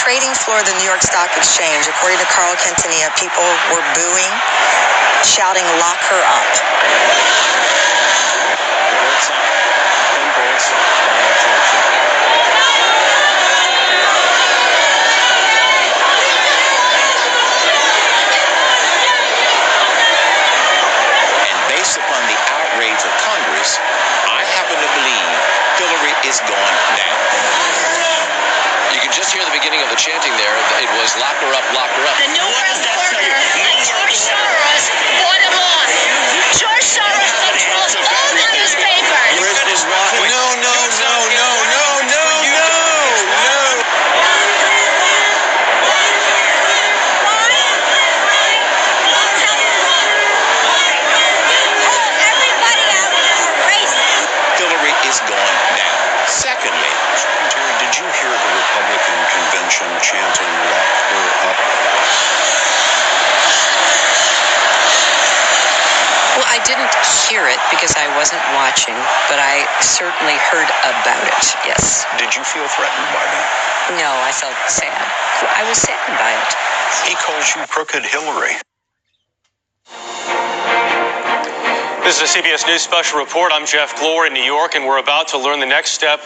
trading floor of the New York Stock Exchange, according to Carl Quintanilla, people were booing, shouting, "Lock her up." And based upon the outrage of Congress, I happen to believe Hillary is going down. You can just hear the beginning of the chanting there. It was "Lock her up, lock her up." The new world order and George Soros brought him on. George Soros controls all the newspapers. Hillary is going down. Secondly, Terry, did you hear the Republican convention chanting "Lock her up"? Well, I didn't hear it because I wasn't watching, but I certainly heard about it, yes. Did you feel threatened by that? No, I felt sad. I was saddened by it. He calls you Crooked Hillary. This is a CBS News special report. I'm Jeff Glor in New York, and we're about to learn the next step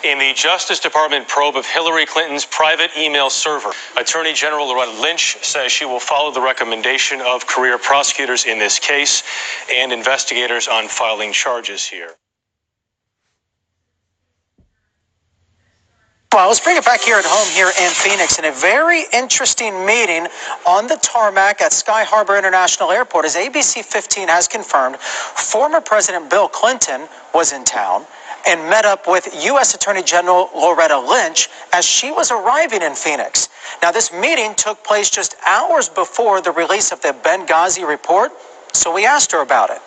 in the Justice Department probe of Hillary Clinton's private email server. Attorney General Loretta Lynch says she will follow the recommendation of career prosecutors in this case and investigators on filing charges here. Well, let's bring it back here at home here in Phoenix in a very interesting meeting on the tarmac at Sky Harbor International Airport. As ABC 15 has confirmed, former President Bill Clinton was in town and met up with U.S. Attorney General Loretta Lynch as she was arriving in Phoenix. Now, this meeting took place just hours before the release of the Benghazi report, so we asked her about it.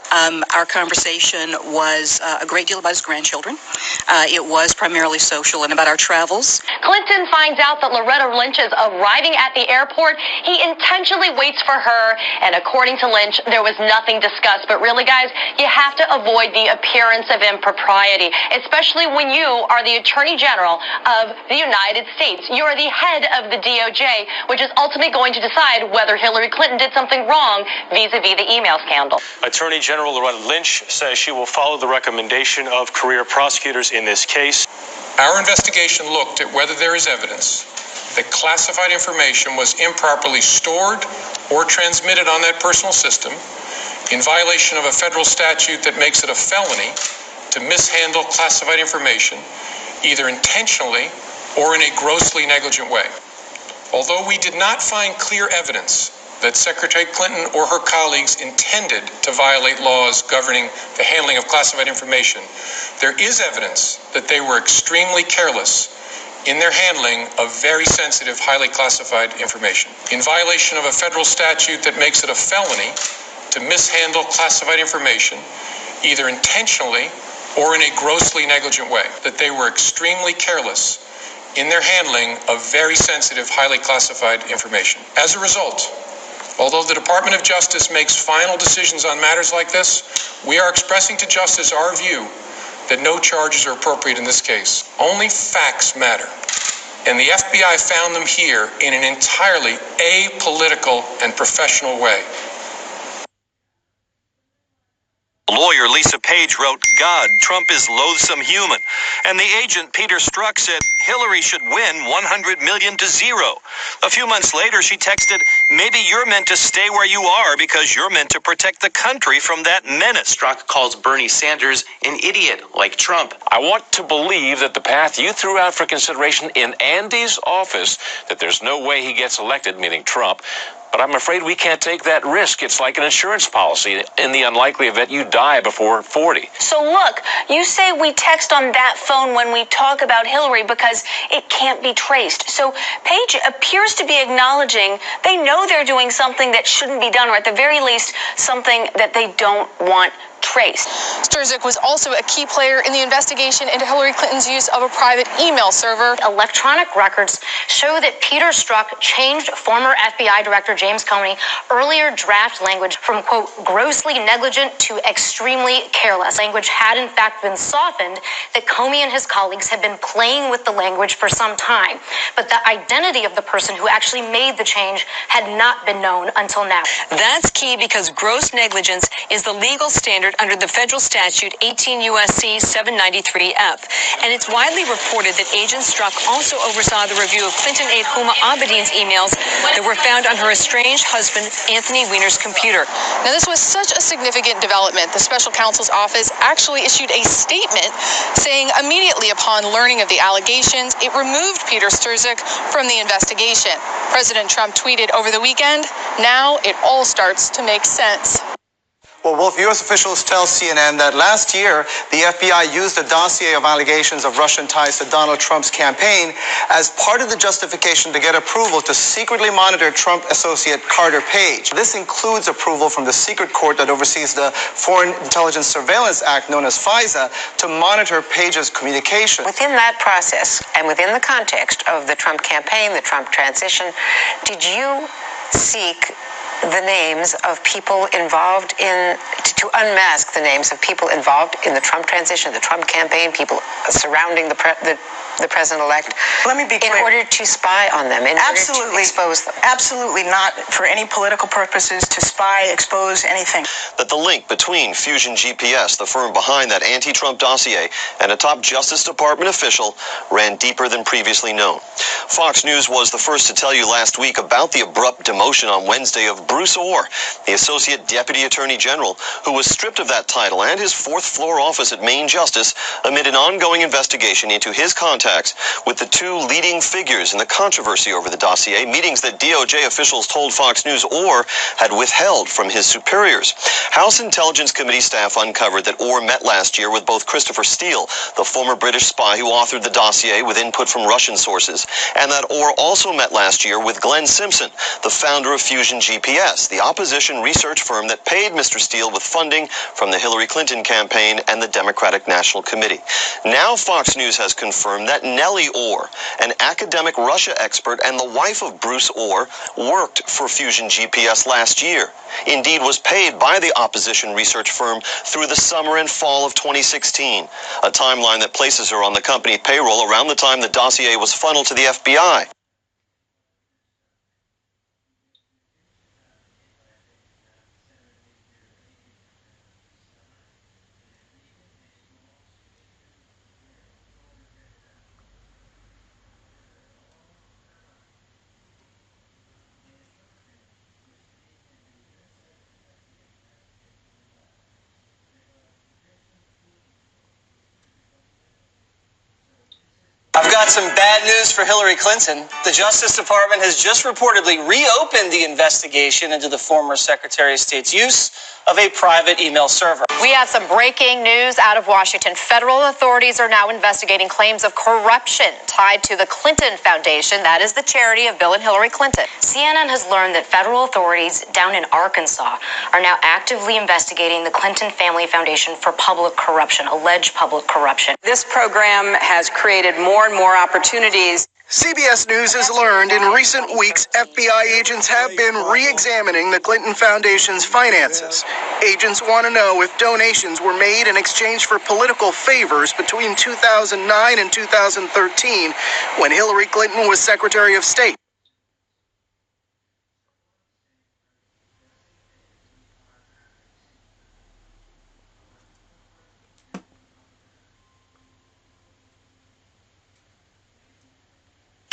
Our conversation was a great deal about his grandchildren. It was primarily social and about our travels. Clinton finds out that Loretta Lynch is arriving at the airport. He intentionally waits for her, and according to Lynch, there was nothing discussed. But really, guys, you have to avoid the appearance of impropriety, especially when you are the Attorney General of the United States. You are the head of the DOJ, which is ultimately going to decide whether Hillary Clinton did something wrong vis-a-vis the email scandal. Attorney General Loretta Lynch says she will follow the recommendation of career prosecutors in this case. Our investigation looked at whether there is evidence that classified information was improperly stored or transmitted on that personal system in violation of a federal statute that makes it a felony to mishandle classified information, either intentionally or in a grossly negligent way. Although we did not find clear evidence that Secretary Clinton or her colleagues intended to violate laws governing the handling of classified information, there is evidence that they were extremely careless in their handling of very sensitive, highly classified information. In violation of a federal statute that makes it a felony to mishandle classified information, either intentionally or in a grossly negligent way, that they were extremely careless in their handling of very sensitive, highly classified information. As a result, although the Department of Justice makes final decisions on matters like this, we are expressing to Justice our view that no charges are appropriate in this case. Only facts matter. And the FBI found them here in an entirely apolitical and professional way. Lawyer Lisa Page wrote, "God, Trump is loathsome human." And the agent Peter Strzok said Hillary should win 100 million to 0. A few months later, she texted, "Maybe you're meant to stay where you are because you're meant to protect the country from that menace." Strzok calls Bernie Sanders an idiot like Trump. I want to believe that the path you threw out for consideration in Andy's office, that there's no way he gets elected, meaning Trump, but I'm afraid we can't take that risk. It's like an insurance policy in the unlikely event you die before 40. So look, you say we text on that phone when we talk about Hillary because it can't be traced. So Page appears to be acknowledging they know they're doing something that shouldn't be done, or at the very least, something that they don't want traced. Sturzik was also a key player in the investigation into Hillary Clinton's use of a private email server. Electronic records show that Peter Strzok changed former FBI Director James Comey earlier draft language from, quote, grossly negligent to extremely careless. Language had, in fact, been softened, that Comey and his colleagues had been playing with the language for some time. But the identity of the person who actually made the change had not been known until now. That's key because gross negligence is the legal standard under the federal statute 18 U.S.C. 793F. And it's widely reported that Agent Strzok also oversaw the review of Clinton aide Huma Abedin's emails that were found on her estranged husband, Anthony Weiner's computer. Now, this was such a significant development. The special counsel's office actually issued a statement saying immediately upon learning of the allegations, it removed Peter Sturzik from the investigation. President Trump tweeted over the weekend, "Now it all starts to make sense." Well, Wolf, U.S. officials tell CNN that last year, the FBI used a dossier of allegations of Russian ties to Donald Trump's campaign as part of the justification to get approval to secretly monitor Trump associate Carter Page. This includes approval from the secret court that oversees the Foreign Intelligence Surveillance Act, known as FISA, to monitor Page's communication. Within that process and within the context of the Trump campaign, the Trump transition, did you seek the names of people involved to unmask the names of people involved in the Trump transition, the Trump campaign, people surrounding the president-elect? Let me be clear. In order to spy on them, in order to expose them? Absolutely not for any political purposes, to spy, expose, anything. That the link between Fusion GPS, the firm behind that anti-Trump dossier, and a top Justice Department official ran deeper than previously known. Fox News was the first to tell you last week about the abrupt demotion on Wednesday of Bruce Ohr, the Associate Deputy Attorney General, who was stripped of that title and his fourth-floor office at Main Justice amid an ongoing investigation into his contacts with the two leading figures in the controversy over the dossier, meetings that DOJ officials told Fox News Ohr had withheld from his superiors. House Intelligence Committee staff uncovered that Ohr met last year with both Christopher Steele, the former British spy who authored the dossier with input from Russian sources, and that Ohr also met last year with Glenn Simpson, the founder of Fusion GPS, the opposition research firm that paid Mr. Steele with funding from the Hillary Clinton campaign and the Democratic National Committee. Now Fox News has confirmed that Nellie Ohr, an academic Russia expert and the wife of Bruce Ohr, worked for Fusion GPS last year. Indeed, was paid by the opposition research firm through the summer and fall of 2016, a timeline that places her on the company payroll around the time the dossier was funneled to the FBI. I've got some bad news for Hillary Clinton. The Justice Department has just reportedly reopened the investigation into the former Secretary of State's use of a private email server. We have some breaking news out of Washington. Federal authorities are now investigating claims of corruption tied to the Clinton Foundation. That is the charity of Bill and Hillary Clinton. CNN has learned that federal authorities down in Arkansas are now actively investigating the Clinton Family Foundation for public corruption, alleged public corruption. This program has created more and more opportunities. CBS News has learned in recent weeks FBI agents have been re-examining the Clinton Foundation's finances. Agents want to know if donations were made in exchange for political favors between 2009 and 2013, when Hillary Clinton was Secretary of State.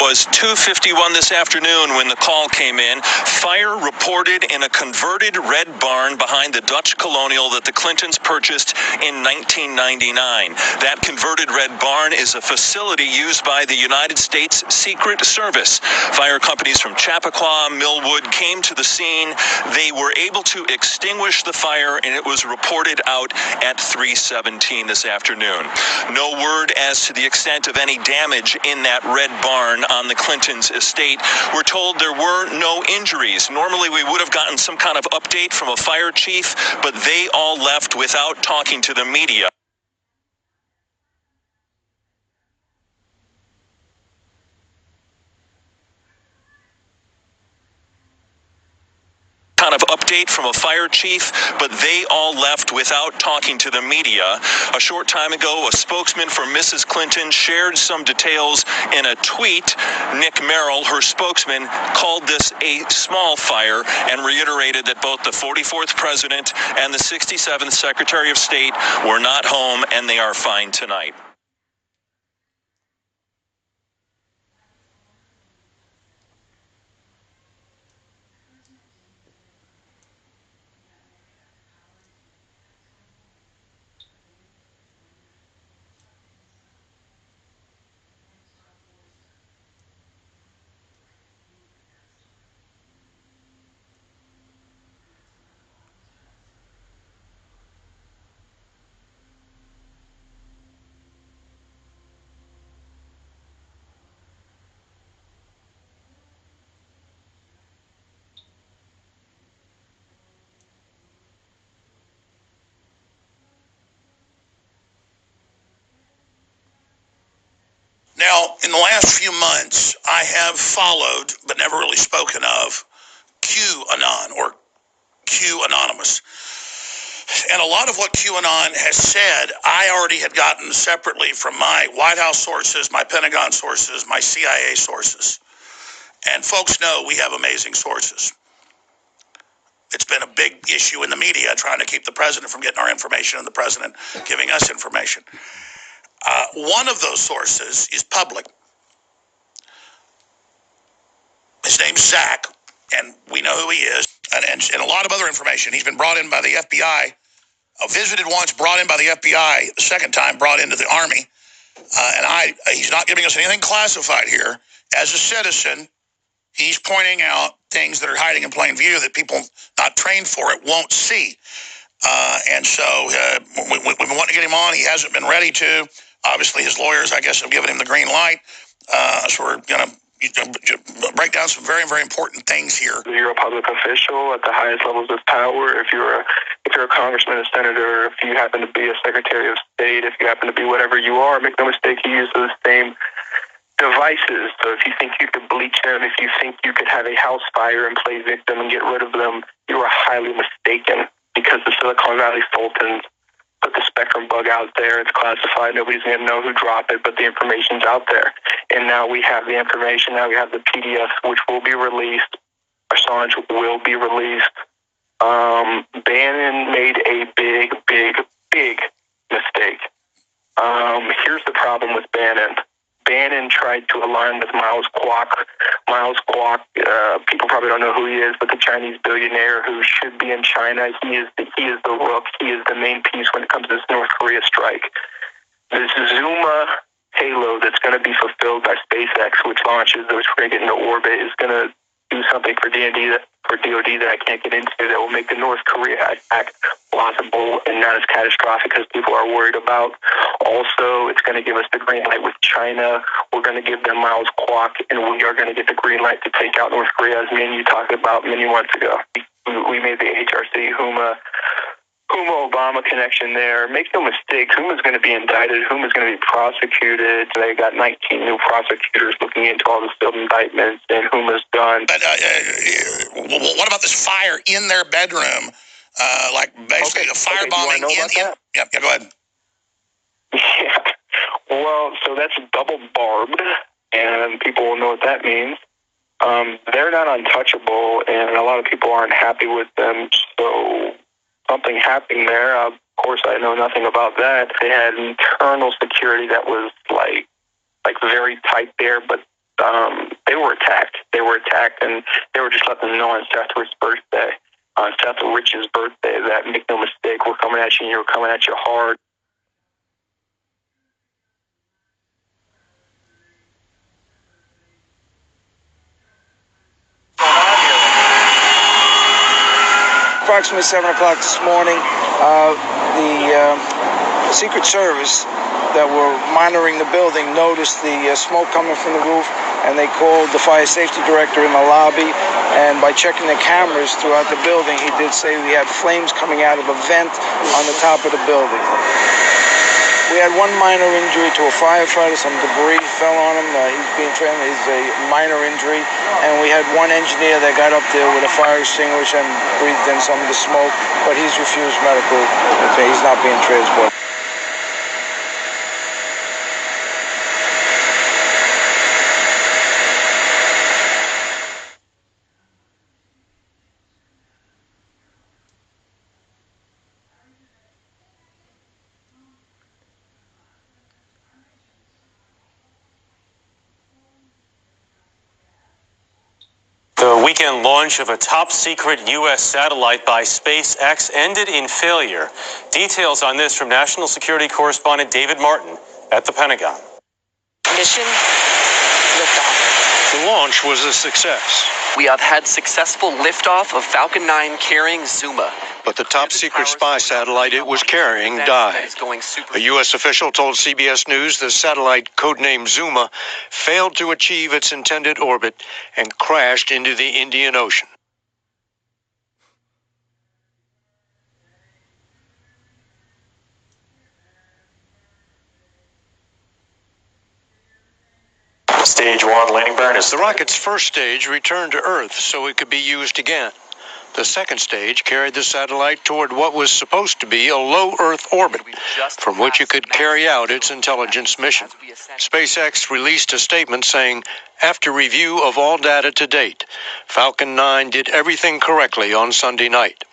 Was 2:51 this afternoon when the call came in. Fire reported in a converted red barn behind the Dutch Colonial that the Clintons purchased in 1999. That converted red barn is a facility used by the United States Secret Service. Fire companies from Chappaqua, Millwood came to the scene. They were able to extinguish the fire, and it was reported out at 3:17 this afternoon. No word as to the extent of any damage in that red barn on the Clintons' estate. We're told there were no injuries. Normally, we would have gotten some kind of update from a fire chief, but they all left without talking to the media. Kind of update from a fire chief, but they all left without talking to the media. A short time ago, a spokesman for Mrs. Clinton shared some details in a tweet. Nick Merrill, her spokesman, called this a small fire and reiterated that both the 44th president and the 67th Secretary of State were not home and they are fine tonight. Now, in the last few months, I have followed, but never really spoken of, QAnon or Q Anonymous. And a lot of what QAnon has said, I already had gotten separately from my White House sources, my Pentagon sources, my CIA sources. And folks know we have amazing sources. It's been a big issue in the media trying to keep the president from getting our information and the president giving us information. One of those sources is public. His name's Zach, and we know who he is, and a lot of other information. He's been brought in by the FBI, visited once, brought in by the FBI, the second time brought into the Army. He's not giving us anything classified here. As a citizen, he's pointing out things that are hiding in plain view that people not trained for it won't see. And so we've been wanting to get him on. He hasn't been ready to. Obviously, his lawyers, I guess, have given him the green light. So we're going to break down some very, very important things here. You're a public official at the highest levels of power. If you're a congressman, a senator, if you happen to be a secretary of state, if you happen to be whatever you are, make no mistake, you use those same devices. So if you think you could bleach them, if you think you could have a house fire and play victim and get rid of them, you are highly mistaken, because the Silicon Valley Sultans put the Spectrum bug out there. It's classified. Nobody's going to know who dropped it, but the information's out there. And now we have the information. Now we have the PDF, which will be released. Assange will be released. Bannon made a big, big, big mistake. Here's the problem with Bannon. Bannon tried to align with Miles Kwok. Miles Kwok, people probably don't know who he is, but the Chinese billionaire who should be in China. He is the rook. He is the main piece when it comes to this North Korea strike. This Zuma payload that's going to be fulfilled by SpaceX, which launches those we're going to get into orbit, is going to do something for DoD that I can't get into, that will make the North Korea attack plausible and not as catastrophic as people are worried about. Also, it's going to give us the green light with China. We're going to give them Miles Kwok, and we are going to get the green light to take out North Korea, as me and you talked about many months ago. We made the HRC Huma Obama connection there. Make no mistake, Huma's going to be indicted. Huma's going to be prosecuted. They got 19 new prosecutors looking into all the sealed indictments, and Huma's done. But what about this fire in their bedroom? Like basically a firebombing in. Yeah, go ahead. Yeah. Well, so that's double barbed, and people will know what that means. They're not untouchable, and a lot of people aren't happy with them. So something happened there. Of course, I know nothing about that. They had internal security that was like very tight there, but they were attacked. And they were just letting them know on Seth Rich's birthday, that make no mistake, we're coming at you, and you're coming at you hard. Approximately 7 o'clock this morning, the Secret Service that were monitoring the building noticed the smoke coming from the roof. and they called the fire safety director in the lobby, and by checking the cameras throughout the building, he did say we had flames coming out of a vent on the top of the building. We had one minor injury to a firefighter. Some debris fell on him. He's being trained. It's a minor injury. And we had one engineer that got up there with a fire extinguisher and breathed in some of the smoke, but he's refused medical. He's not being transported. The weekend launch of a top-secret U.S. satellite by SpaceX ended in failure. Details on this from National Security Correspondent David Martin at the Pentagon. Mission liftoff. The launch was a success. We have had successful liftoff of Falcon 9 carrying Zuma. But the top-secret spy satellite it was carrying died. A U.S. official told CBS News the satellite, codenamed Zuma, failed to achieve its intended orbit and crashed into the Indian Ocean. Stage 1 landing burn is... The rocket's first stage returned to Earth so it could be used again. The second stage carried the satellite toward what was supposed to be a low Earth orbit, from which it could carry out its intelligence mission. SpaceX released a statement saying, after review of all data to date, Falcon 9 did everything correctly on Sunday night.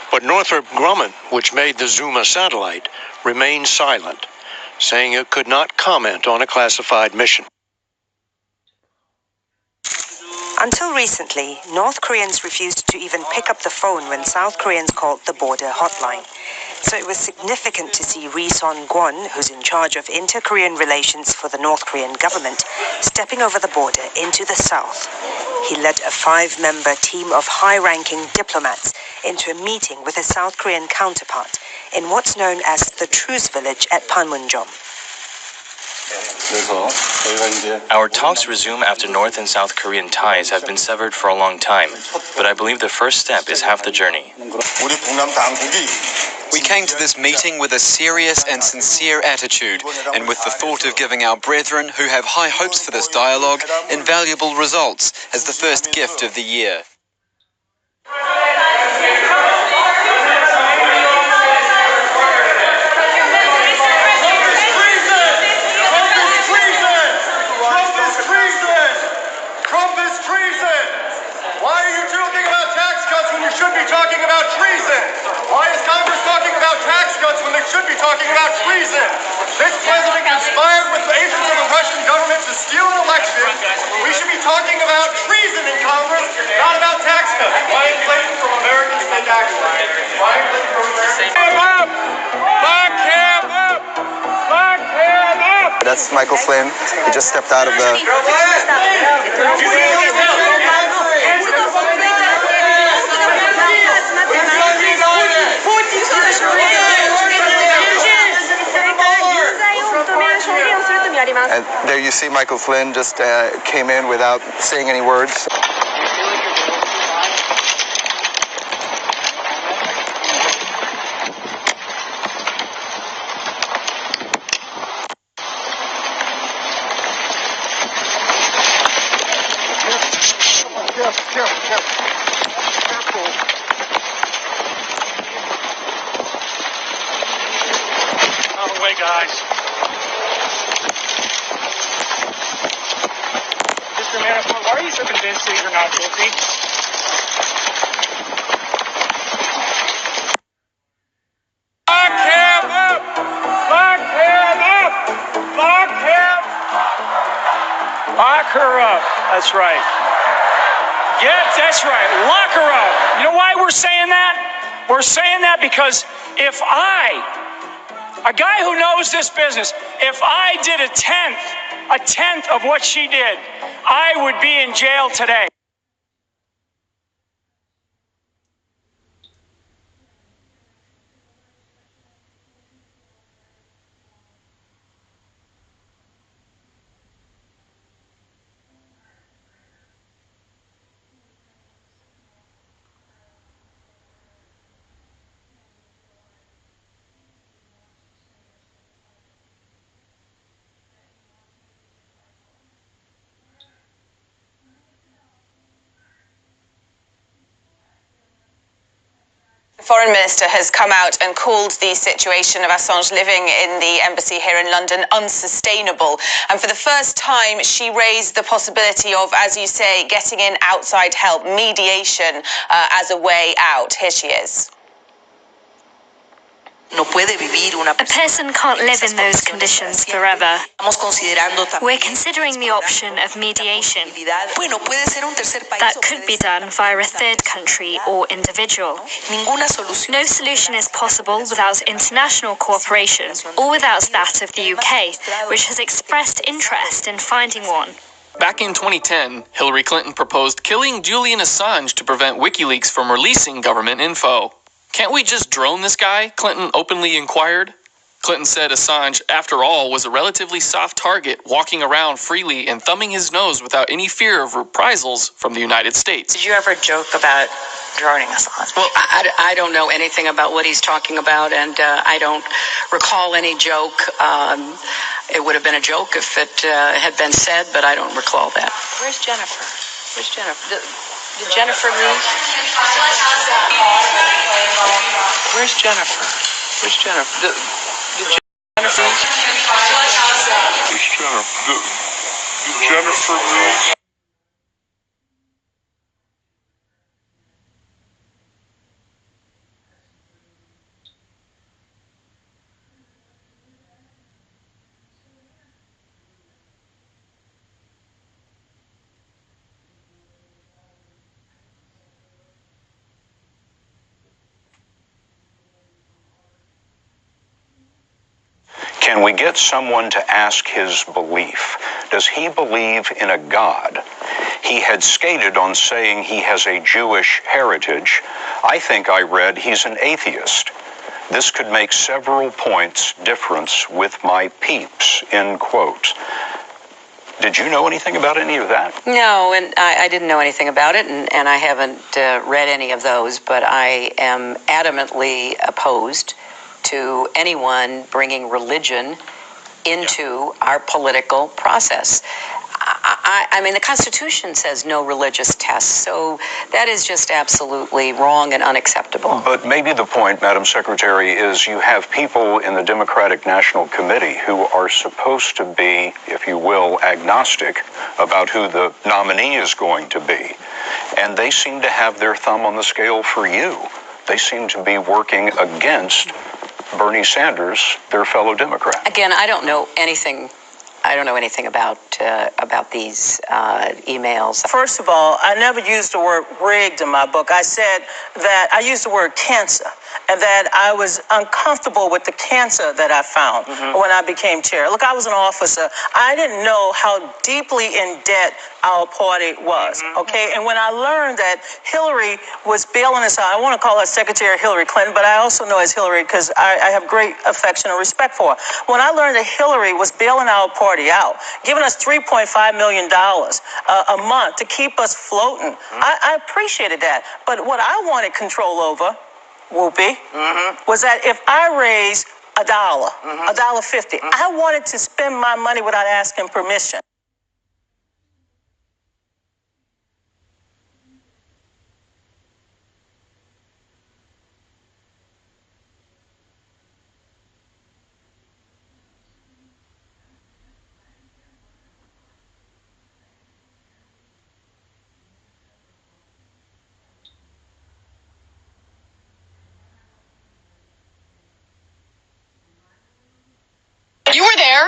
But Northrop Grumman, which made the Zuma satellite, remained silent, saying it could not comment on a classified mission. Until recently, North Koreans refused to even pick up the phone when South Koreans called the border hotline. So it was significant to see Ri Son-kwon, who's in charge of inter-Korean relations for the North Korean government, stepping over the border into the south. He led a 5-member team of high-ranking diplomats into a meeting with his South Korean counterpart in what's known as the Truce Village at Panmunjom. Our talks resume after North and South Korean ties have been severed for a long time, but I believe the first step is half the journey. We came to this meeting with a serious and sincere attitude, and with the thought of giving our brethren who have high hopes for this dialogue invaluable results as the first gift of the year. Should be talking about treason. Why is Congress talking about tax cuts when they should be talking about treason? This president conspired with the agents of the Russian government to steal an election. We should be talking about treason in Congress, not about tax cuts. Ryan Clayton from American State Action. Ryan Clayton from American State Action. Lock him up! Lock him up! That's Michael Flynn. He just stepped out of the... And there you see Michael Flynn just came in without saying any words. Careful. Out of the way, guys. Mr. Manafort, why are you so convinced that you're not guilty? Lock him up! Lock him up! Lock him! Lock her up. That's right. Yes, that's right. Lock her up. You know why we're saying that? We're saying that because if a guy who knows this business, if I did a tenth of what she did, I would be in jail today. Foreign Minister has come out and called the situation of Assange living in the embassy here in London unsustainable. And for the first time, she raised the possibility of, as you say, getting in outside help, mediation as a way out. Here she is. A person can't live in those conditions forever. We're considering the option of mediation. That could be done via a third country or individual. No solution is possible without international cooperation or without that of the UK, which has expressed interest in finding one. Back in 2010, Hillary Clinton proposed killing Julian Assange to prevent WikiLeaks from releasing government info. Can't we just drone this guy? Clinton openly inquired. Clinton said Assange, after all, was a relatively soft target, walking around freely and thumbing his nose without any fear of reprisals from the United States. Did you ever joke about droning Assange? Well, I don't know anything about what he's talking about, and I don't recall any joke. It would have been a joke if it had been said, but I don't recall that. Where's Jennifer? Where's Jennifer? Did Jennifer leave? Where's Jennifer? Where's Jennifer? Did Jennifer leave? Where's Jennifer? Did Jennifer leave? Can we get someone to ask his belief? Does he believe in a God? He had skated on saying he has a Jewish heritage. I think I read he's an atheist. This could make several points difference with my peeps, end quote. Did you know anything about any of that? No, and I didn't know anything about it, and I haven't read any of those, but I am adamantly opposed to anyone bringing religion into our political process. I mean, the Constitution says no religious tests, so that is just absolutely wrong and unacceptable. But maybe the point, Madam Secretary, is you have people in the Democratic National Committee who are supposed to be, if you will, agnostic about who the nominee is going to be. And they seem to have their thumb on the scale for you. They seem to be working against Bernie Sanders, their fellow Democrat. Again, I don't know anything about these emails. First of all, I never used the word rigged in my book. I said that I used the word cancer, and that I was uncomfortable with the cancer that I found when I became chair. Look, I was an officer. I didn't know how deeply in debt our party was, okay? And when I learned that Hillary was bailing us out, I want to call her Secretary Hillary Clinton, but I also know as Hillary because I have great affection and respect for her. When I learned that Hillary was bailing our party out, giving us $3.5 million a month to keep us floating, I appreciated that. But what I wanted control over, Whoopi, was that if I raised $1, $1.50, I wanted to spend my money without asking permission. You were there,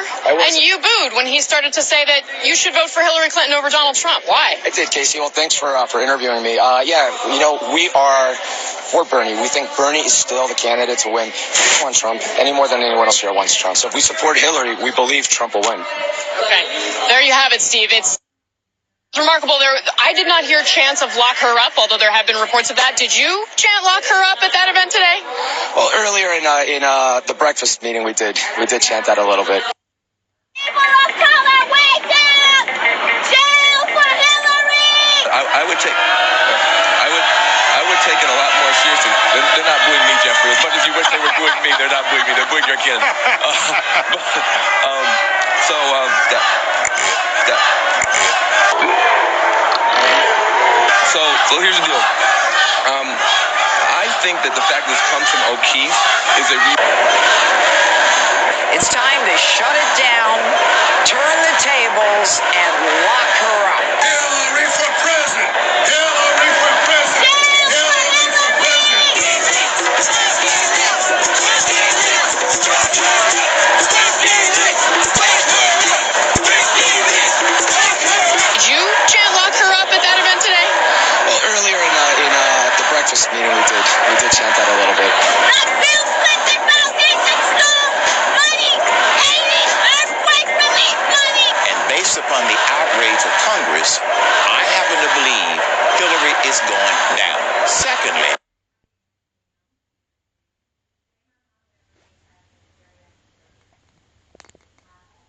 and you booed when he started to say that you should vote for Hillary Clinton over Donald Trump. Why? I did, Casey. Well, thanks for interviewing me. We are for Bernie. We think Bernie is still the candidate to win. We want Trump any more than anyone else here wants Trump. So if we support Hillary, we believe Trump will win. Okay. There you have it, Steve. It's remarkable. I did not hear chants of lock her up, although there have been reports of that. Did you chant lock her up at that event today? Well, earlier in the breakfast meeting, we did chant that a little bit. People of color, wake up! Jail for Hillary! I would take it a lot more seriously. They're not booing me, Jeffrey. As much as you wish they were booing me, they're not booing me. They're booing your kids. So here's the deal. I think that the fact that this comes from O'Keefe is a It's time to shut it down, turn the tables, and lock her up. Hillary for president! Hillary!